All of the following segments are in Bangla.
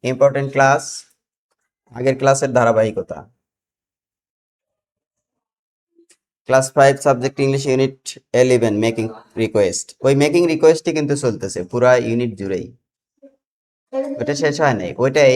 ইম্পর্টেন্ট ক্লাস, আগের ক্লাসের ধারাবাহিকতা। Class 5 subject English unit 11 making request. ওই মেকিং রিকোয়েস্টই কিন্তু চলতেছে পুরা ইউনিট জুড়েই, ওটা শেষ হয় নাই। ওইটাই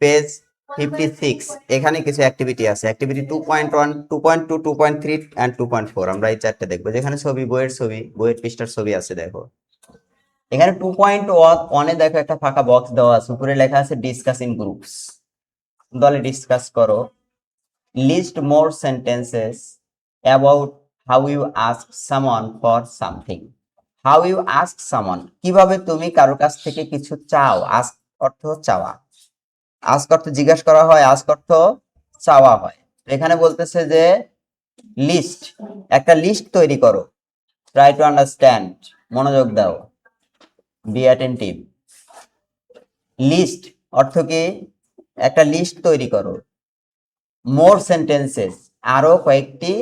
পেজ 56, এখানে কিছু অ্যাক্টিভিটি আছে। Activity 2.1, 2.2, 2.3 and 2.4। আমরা এই চারটে দেখবো, যেখানে ছবি, বইয়ের ছবি, বইয়ের পৃষ্ঠার ছবি আছে। দেখো এখানে 2.1 দেখো একটা ফাঁকা বক্স দেওয়া আছে, উপরে লেখা আছে ডিসকাস ইন গ্রুপস। দলে ডিসকাস করো। List more sentences about how you ask someone for something. How you ask someone, কিভাবে তুমি কারোর কাছ থেকে কিছু চাও। আস্ক অর্থ চাওয়া, আস্ক অর্থ জিজ্ঞাসা করা হয়, আস্ক অর্থ চাওয়া হয়। এখানে বলতেছে যে লিস্ট, একটা লিস্ট তৈরি করো। ট্রাই টু আন্ডারস্ট্যান্ড, মনোযোগ দাও। Be attentive. লিস্ট অর্থ কি? একটা লিস্ট তৈরি করো। মোর সেন্টেন্সেস, আরো কয়েকটি।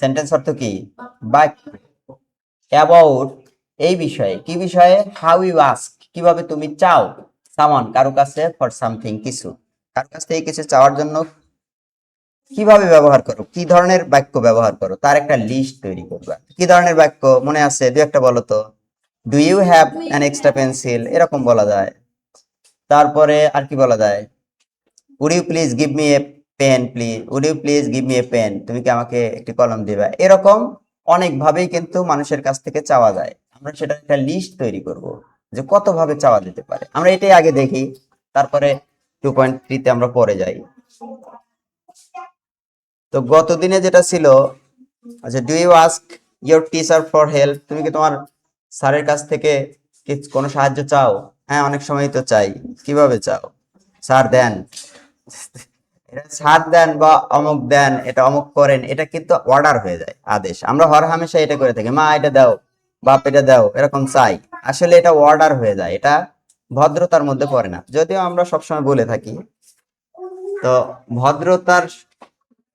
সেন্টেন্স অর্থ কি? বাক্য। অ্যাবাউট, এই বিষয়ে। কি বিষয়ে? হাউ ইউ আস্ক, কিভাবে তুমি চাও। সামওয়ান, কারো কাছে। ফর সামথিং, কিছু। কারো কাছ থেকে কিছু চাওয়ার জন্য কিভাবে ব্যবহার করো, কি ধরনের বাক্য ব্যবহার করো, তার একটা লিস্ট তৈরি করবা। কি ধরনের বাক্য মনে আছে? দু একটা বলো তো। Do you have an extra pencil, এরকম বলা যায়। তারপরে আর কি বলা যায়? Would you please give me a pen, please would you please give me a pen, তুমি কি আমাকে একটি কলম দিবা। এরকম অনেক ভাবেই কিন্তু মানুষের কাছ থেকে চাওয়া যায়। আমরা সেটা একটা লিস্ট তৈরি করব যে কত ভাবে চাওয়া যেতে পারে। আমরা এটাই আগে দেখি, তারপরে 2.3 আমরা পরে যাই। তো গত দিনে যেটা ছিল, আচ্ছা, do you ask your teacher for help, তুমি কি তোমার স্যারের কাছ থেকে কোনো সাহায্য চাও? হ্যাঁ, অনেক সময় তো চাই। কিভাবে চাও? স্যার দেন, এটা স্যার দেন বা অমুক দেন, এটা অমুক করেন, এটা কিন্তু অর্ডার হয়ে যায়, আদেশ। আমরা হর হামেশা এটা করে থাকি, মা এটা দাও, বাপ এটা দাও, এরকম চাই। আসলে এটা অর্ডার হয়ে যায়, এটা ভদ্রতার মধ্যে পড়ে না, যদিও আমরা সবসময় বলে থাকি। তো ভদ্রতার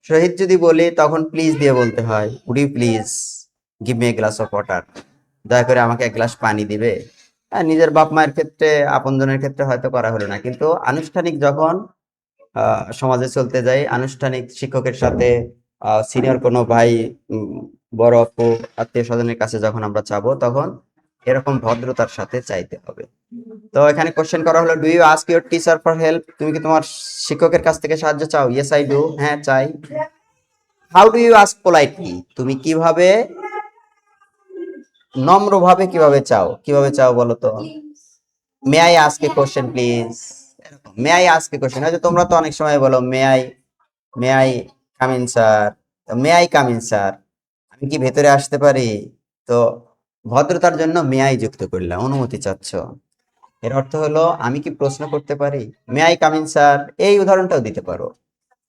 সহিত যদি বলি, তখন প্লিজ দিয়ে বলতে হয়। Would you please give me a glass of water, দয়া করে আমাকে এক গ্লাস পানি দিবে। হ্যাঁ, নিজের বাপ মায়ের ক্ষেত্রে, আপনজনের ক্ষেত্রে হয়তো করা হলো না, কিন্তু আনুষ্ঠানিক যখন সমাজে চলতে যাই, আনুষ্ঠানিক শিক্ষকের সাথে, সিনিয়র কোনো ভাই, বড় আপু, আত্মীয় স্বজনের কাছে যখন আমরা চাবো, তখন এরকম ভদ্রতার সাথে চাইতে হবে। তো এখানে কোশ্চেন করা হলো, do you ask your teacher for help, তুমি কি তোমার শিক্ষকের কাছ থেকে সাহায্য চাও? ইয়েস আই ডু, হ্যাঁ চাই। How do you ask politely, তুমি কিভাবে নম্রভাবে কিভাবে চাও? কিভাবে চাও বলো তো। May I ask a question please, may I ask a question. হয়তো তোমরা তো অনেক সময় বলো may I come in sir, may I come in sir, আমি কি ভেতরে আসতে পারি? তো ভদ্রতার জন্য মে আই যুক্ত করলাম, অনুমতি চাচ্ছ। এর অর্থ হলো আমি কি প্রশ্ন করতে পারি? May I come in sir, এই উদাহরণটাও দিতে পারো,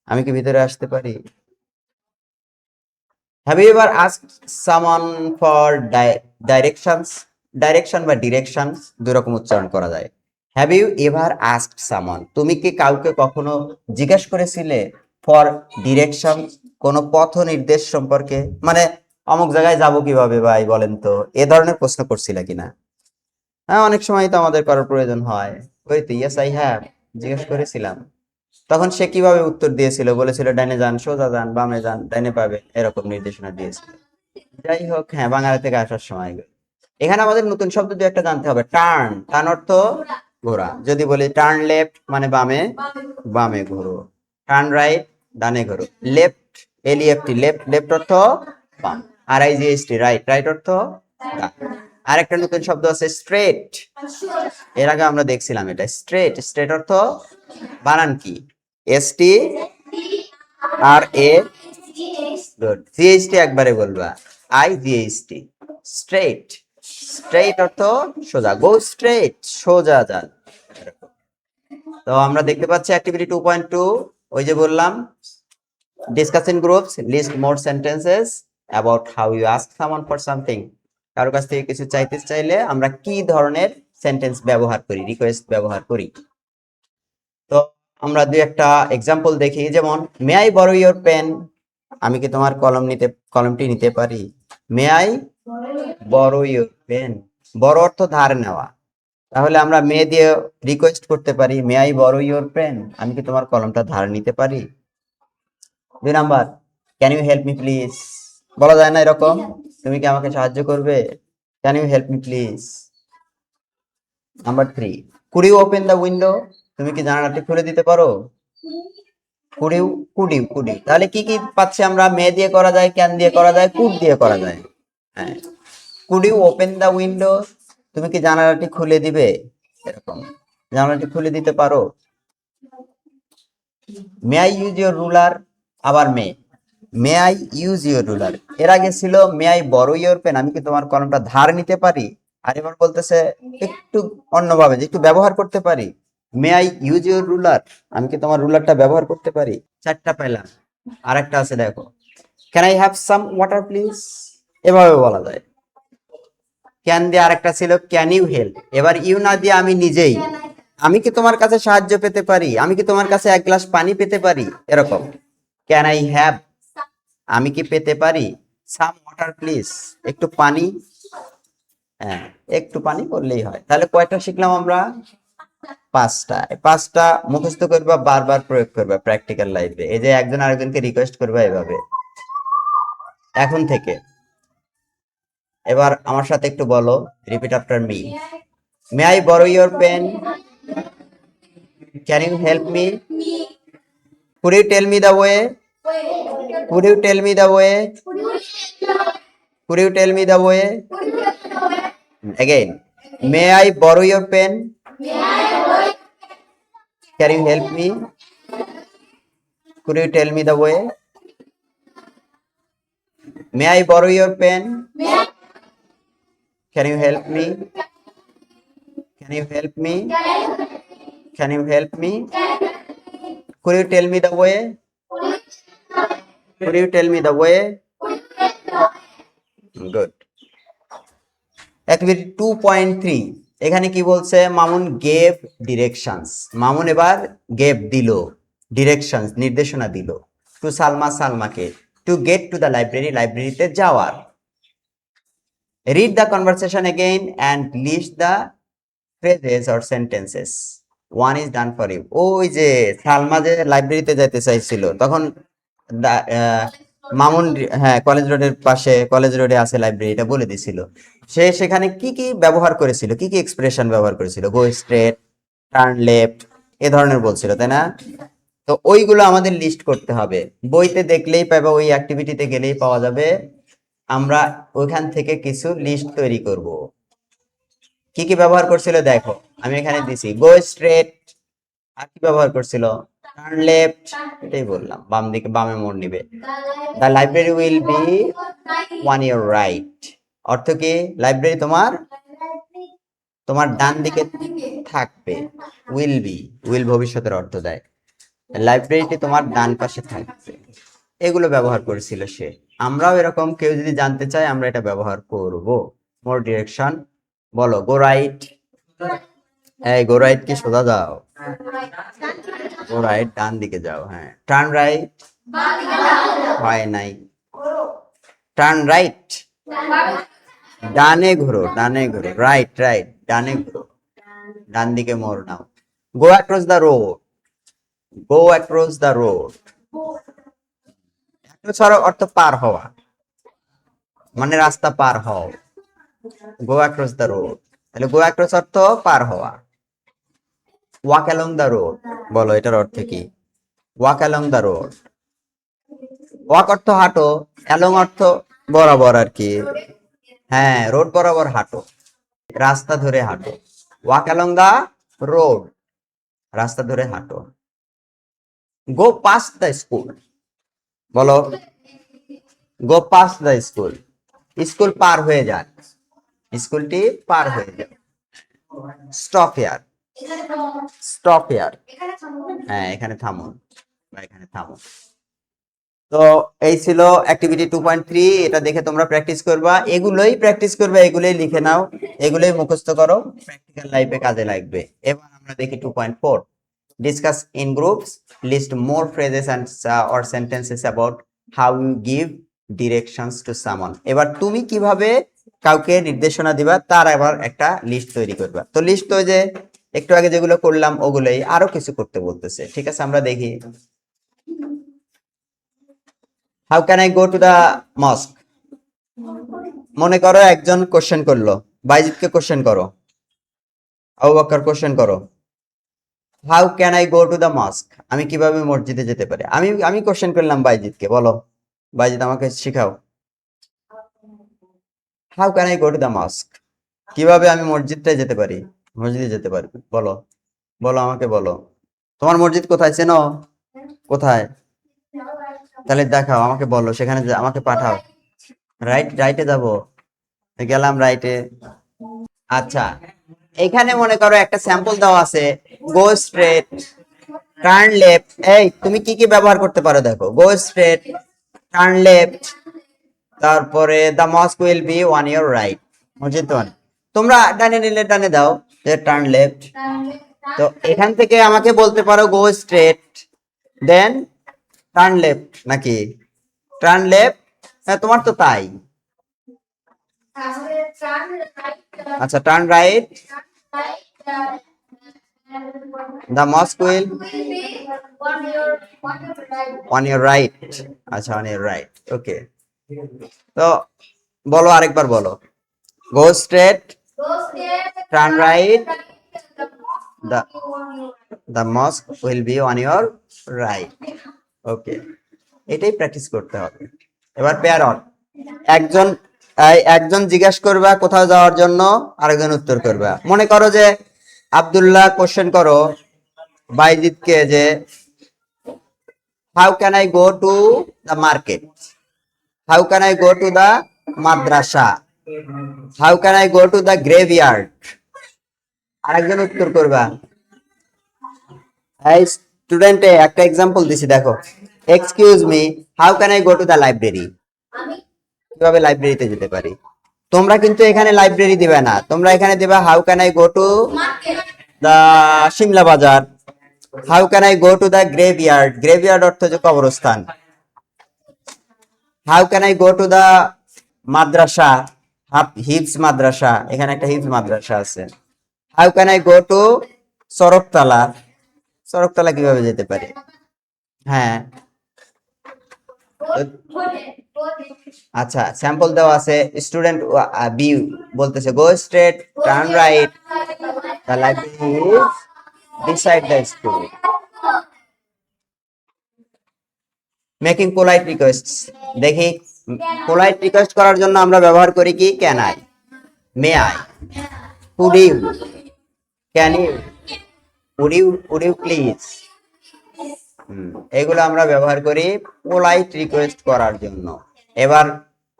আমি কি ভিতরে আসতে পারি। Have you ever asked someone for directions, direction বা ডিরেকশনস দুই রকম উচ্চারণ করা যায়। Have you ever asked someone, তুমি কি কাউকে কখনো জিজ্ঞেস করেছিলে ফর ডিরেকশন, কোনো পথ নির্দেশ সম্পর্কে, মানে অমুক জায়গায় যাব কিভাবে ভাই বলেন তো, এ ধরনের প্রশ্ন করছিলে কিনা। হ্যাঁ, অনেক সময় তো আমাদের করার প্রয়োজন হয়। ওই তো ইয়েস আই হ্যাভ, জিজ্ঞেস করেছিলাম। তখন সে কিভাবে উত্তর দিয়েছিল? বলেছিল ডাইনে যান, সোজা যান, বামে যান, ডাইনে পাবে, এরকম নির্দেশনা দিয়েছিল। যাই হোক, হ্যাঁ, বাংলা থেকে আসার সময় এখানে আমাদের নতুন শব্দ দু একটা জানতে হবে। টার্ন, টার্ন অর্থ ঘোরা। যদি বলি টার্ন লেফট, মানে বামে, বামে ঘোরো। টার্ন রাইট, ডানে ঘোরো। লেফট, এলইএফটি, লেফট, লেফট অর্থ বাম। আর আইজিএসটি, রাইট, রাইট অর্থ ডান। আর একটা নতুন শব্দ আছে স্ট্রেট, এর আগে আমরা দেখছিলাম এটা। স্ট্রেট, স্ট্রেট অর্থ বানান কি? এসটি আর এ, গুড। জিএসটি একবারে বলবা, আইজিএসটি, স্ট্রেট। স্ট্রেট অর্থ সোজা, গো স্ট্রেট, সোজা যান। তো আমরা দেখতে পাচ্ছি অ্যাক্টিভিটি 2.2, ওই যে বললাম discuss in groups, list more sentences about how you ask someone for something. কারো কাছ থেকে কিছু চাইতে চাইলে আমরা কি ধরনের সেন্টেন্স ব্যবহার করি, রিকোয়েস্ট ব্যবহার করি। তো আমরা দুই একটা এক্সাম্পল দেখি, যেমন may I borrow your pen, আমি কি তোমার কলমটি নিতে পারি। May I borrow your pen, বড় অর্থ ধার নেওয়া, তাহলে আমরা মে দিয়ে রিকোয়েস্ট করতে পারি, may I borrow your pen, আমি কি তোমার কলমটা ধার নিতে পারি। 2 number, can you help me please, বলা যায় না এরকম, তুমি কি আমাকে সাহায্য করবে, can you help me please. Number 3, could you open the window, তুমি কি জানালাটি খুলে দিতে পারো। কুড ইউ, তাহলে কি কি পাচ্ছি আমরা, মে দিয়ে করা যায়, ক্যান দিয়ে করা যায়, কুড দিয়ে করা যায়। হ্যাঁ, could you open the window, তুমি কি জানালাটি খুলে দিবে, এরকম, জানালাটি খুলে দিতে পারো। May I use your ruler, আবার may I use your ruler, এর আগে ছিল may I borrow your pen, আমি কি তোমার কলমটা ধার নিতে পারি। আর এবার বলতেছে একটু অন্যভাবে, যে একটু ব্যবহার করতে পারি, may I use your ruler, আমি কি তোমার রুলারটা ব্যবহার করতে পারি। 4টা পেলাম। আর একটা আছে দেখো, can I have some water please, এভাবে বলা যায়। ক্যান দিয়ে আরেকটা ছিল ক্যান ইউ হেল্প, এবার ইউ না দিয়ে আমি নিজেই, আমি কি তোমার কাছে সাহায্য পেতে পারি, আমি কি তোমার কাছে 1 গ্লাস পানি পেতে পারি, এরকম। ক্যান আই হ্যাভ, আমি কি পেতে পারি, সাম ওয়াটার প্লিজ, একটু পানি। হ্যাঁ, একটু পানি বললেই হয়। তাহলে কয়টা শিখলাম আমরা, 5টা। এই 5টা মুখস্থ করবা, বারবার প্রয়োগ করবা প্র্যাকটিক্যাল লাইফে, এই যে একজন আরেকজনকে রিকোয়েস্ট করবা এভাবে এখন থেকে। এবার আমার সাথে একটু বলো, repeat after me, may I borrow your pen, can you help me, could you tell me the way, could you tell me the way, could you tell me the way, again, may I borrow your pen, can you help me, could you tell me the way, may I borrow your pen, can you help me, can you help me, can you help me, could you tell me the way, could you tell me the way, good. Activity 2.3, এখানে কি বলছে, মামুন গেভ ডিরেকশনস, মামুন এবার গেভ দিল, ডিরেকশনস নির্দেশনা দিল, টু সালমা, সালমাকে, to get to the library, লাইব্রেরিতে যাওয়ার। Read the conversation again and list the phrases or sentences, one is done for you. ওই যে সালমা যে লাইব্রেরিতে যাইতে চাইছিল, তখন মামুন, হ্যাঁ, কলেজ রোডের পাশে, কলেজ রোডে আছে লাইব্রেরি, এটা বলে দিছিল। সে সেখানে কি কি ব্যবহার করেছিল, কি কি এক্সপ্রেশন ব্যবহার করেছিল, গো স্ট্রেট, টার্ন লেফট, এ ধরনের বলছিল, তাই না। তো ওইগুলো আমাদের লিস্ট করতে হবে, বইতে দেখলেই পাবে, ওই অ্যাক্টিভিটিতে গেলেই পাওয়া যাবে। আমরা ওইখান থেকে কিছু লিস্ট তৈরি করব। কি কি ব্যবহার করছিল দেখো, আমি এখানে দিছি, গো স্ট্রেট, আর কি ব্যবহার করছিল, টার্ন লেফট, এটাই বললাম, বাম দিকে, বামে মোড় নিবে। The library will B one your right, অর্থ কি, লাইব্রেরি তোমার তোমার ডান দিকে থাকবে। উইল বি, উইল ভবিষ্যতের অর্থ দেয়, লাইব্রেরিটি তোমার ডান পাশে থাকবে। এগুলো ব্যবহার করেছিল সে। আমরাও এরকম, কেউ যদি জানতে চায়, আমরা এটা ব্যবহার করব। মোর ডিরেকশন, বলো, গো রাইট, এই গো রাইট কি সোজা যাও, গো রাইট ডান দিকে যাও, হ্যাঁ। টার্ন রাইট হয় নাই, টার্ন রাইট ডানে ঘুরো, ডানে ঘুরো, রাইট রাইট ডানে ঘুরো, ডান দিকে মোড় নাও। Go across the road, go across the road, across অর্থ পার হওয়া, মানে রাস্তা পার হও, গো অ্যাক্রস দ্য রোড, তাহলে গো অ্যাক্রস অর্থ পার হওয়া। ওয়াক অ্যালং দ্য রোড, বলো এটার অর্থ কি, walk along the road, walk অর্থ হাঁটো, অ্যালং অর্থ বরাবর আর কি, হ্যাঁ, রোড বরাবর হাঁটো, রাস্তা ধরে হাঁটো, ওয়াক অ্যালং দ্য রোড, রাস্তা ধরে হাঁটো। গো পাস্ট দ্য স্কুল, বলো, go past the school, school পার হয়ে যান, স্কুলটি পার হয়ে যান। স্টপ হিয়ার, স্টপ হিয়ার, হ্যাঁ, এখানে থামুন বা এখানে থামুন। তো এই ছিল অ্যাক্টিভিটি 2.3, এটা দেখে তোমরা প্র্যাকটিস করবা, এগুলোই প্র্যাকটিস করবে, এগুলোই লিখে নাও, এগুলোই মুখস্থ করো, প্র্যাকটিক্যাল লাইফে কাজে লাগবে। এবার আমরা দেখি 2.4, discuss in groups, list more phrases and or sentences about how you give directions to someone. এবার তুমি কিভাবে কাউকে নির্দেশনা দিবা, তার আবার একটা লিস্ট তৈরি করবা। তো লিস্ট তো যে একটু আগে যেগুলো করলাম ওগুলোই, আরো কিছু করতে বলতেছে। ঠিক আছে, আমরা দেখি। How can I go to the mosque? মনে করো একজন কোশ্চেন করলো, বাইজিৎকে কোশ্চেন করো, আবু বকর কোশ্চেন করো, how can I go to the mosque? আমি কিভাবে মসজিদে যেতে পারি? আমি কোশ্চেন করলাম বাইজিৎকে, বলো বাইজিৎ আমাকে শিখাও, how can I go to the mosque? কিভাবে আমি মসজিদটায় যেতে পারি, মসজিদে যেতে পারি? বলো বলো, আমাকে বলো। তোমার মসজিদ কোথায় চেনো? কোথায়? তাহলে দেখাও, আমাকে বলো, সেখানে আমাকে পাঠাও। রাইটে যাব, গেলাম রাইটে। আচ্ছা, এখানে মনে করো একটা স্যাম্পল দেওয়া আছে, গো স্ট্রেট, টার্ন লেফট। এই তুমি কি কি ব্যবহার করতে পারো দেখো, গো স্ট্রেট, টার্ন লেফট, তারপরে the mosque will be on your right, মসজিদ তোমার। তোমরা ডানে নিলে ডানে দাও, যে টার্ন লেফট। তো এখান থেকে আমাকে বলতে পারো go straight, then turn left, নাকি টার্ন লেফট? হ্যাঁ, তোমার তো তাই। আচ্ছা, turn right, the mosque will on your right. আচ্ছা, অন ইওর রাইট, ওকে। তো বলো, আরেকবার বলো, go straight, turn right, the the mosque will be on your right. Okay, এটাই প্র্যাকটিস করতে হবে। এবার পেয়ার অন, একজন একজন জিজ্ঞাসা করবা কোথাও যাওয়ার জন্য, আরেকজন উত্তর করবা। মনে করো যে আব্দুল্লাহ কোশ্চেন করো বাইজিৎকে যে how can I go to the market, how can I go to the madrasa, how can I go to the graveyard. আরেকজন উত্তর করবা। এই স্টুডেন্টে একটা এক্সাম্পল দিছি, দেখো, excuse me, how can I go to the library? কিভাবে লাইব্রেরিতে যেতে পারি? তোমরা কিন্তু এখানে লাইব্রেরি দিবে না, তোমরা এখানে দিবা how can I go to the Shimla Bazar, how can I go to the graveyard, graveyard অর্থ যে কবরস্থান, how can I go to the madrasa, hifz madrasa, এখানে একটা হিফজ মাদ্রাসা আছে। How can I go to Charaktala, Charaktala কিভাবে যেতে পারি? হ্যাঁ, আচ্ছা, স্যাম্পল দেওয়া আছে। স্টুডেন্ট বি বলতেছে go straight, turn right, the library is beside the school. Making polite request, দেখি পোলাইট রিকোয়েস্ট করার জন্য আমরা ব্যবহার করি কি? Can I, may I, could you, can you, would you please. এগুলো আমরা ব্যবহার করি পোলাইট রিকোয়েস্ট করার জন্য। এবার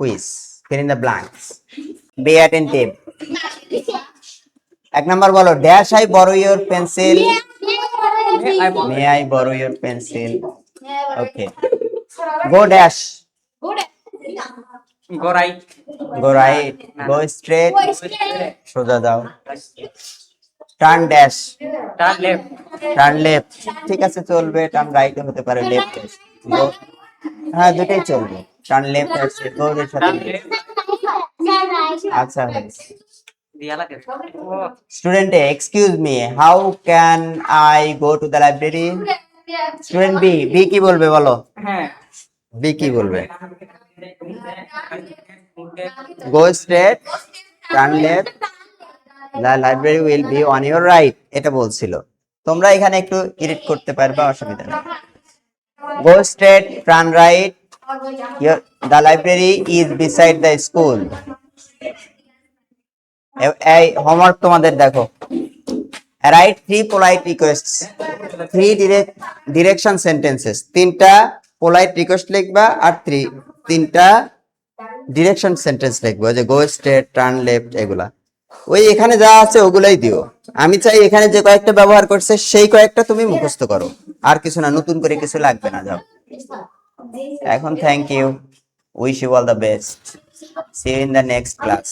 quiz, fill in the blanks, be attentive. এক নাম্বার বলো, dash I borrow your pencil, may I borrow your pencil. Okay, go dash, Go right. Go right, go straight, সোজা যাও, turn dash, Turn left. Turn left, ঠিক আছে চলবে, টার্ন রাইট হতে পারে, লেফট, হ্যাঁ দুটাই চলবে, টার্ন লেফট আছে, গো এর সাথে। Turn left. আচ্ছা, দিয়া লাগে। Oh, student excuse me, how can I go to the library? Student B, B কি বলবে বলো, হ্যাঁ। বি কি বলবে? Go straight, turn left, the library will be on your right, এটা বলছিল। তোমরা এখানে একটু এডিট করতে পারবে, অসুবিধা নেই। গো straight, turn right, the library is beside the school. এই হোমওয়ার্ক তোমাদের, দেখো, রাইট 3 পোলাইট রিকোয়েস্টস, 3 ডিরেকশন সেন্টেন্সেস, 3টা পোলাইট রিকোয়েস্ট লিখবা আর 3টা ডিরেকশন সেন্টেন্স লিখবো, যে গো স্ট্রেট, টার্ন লেফট, এগুলা ওই এখানে যা আছে ওগুলাই দিও। আমি চাই এখানে যে কয়েকটা ব্যবহার করছে সেই কয়েকটা তুমি মুখস্থ করো, আর কিছু না, নতুন করে কিছু লাগবে না। যাও এখন, thank you, wish you all the best, see you in the next class.